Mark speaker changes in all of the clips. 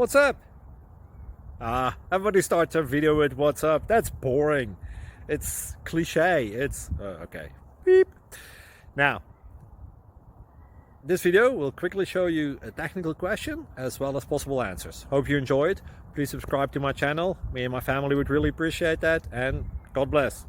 Speaker 1: What's up? Everybody starts a video with what's up. That's boring. It's cliche. It's okay. Beep. Now, this video will quickly show you a technical question as well as possible answers. Hope you enjoy it. Please subscribe to my channel. Me and my family would really appreciate that, and God bless.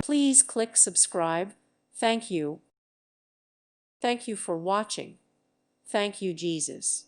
Speaker 2: Please click subscribe. Thank you. Thank you for watching. Thank you, Jesus.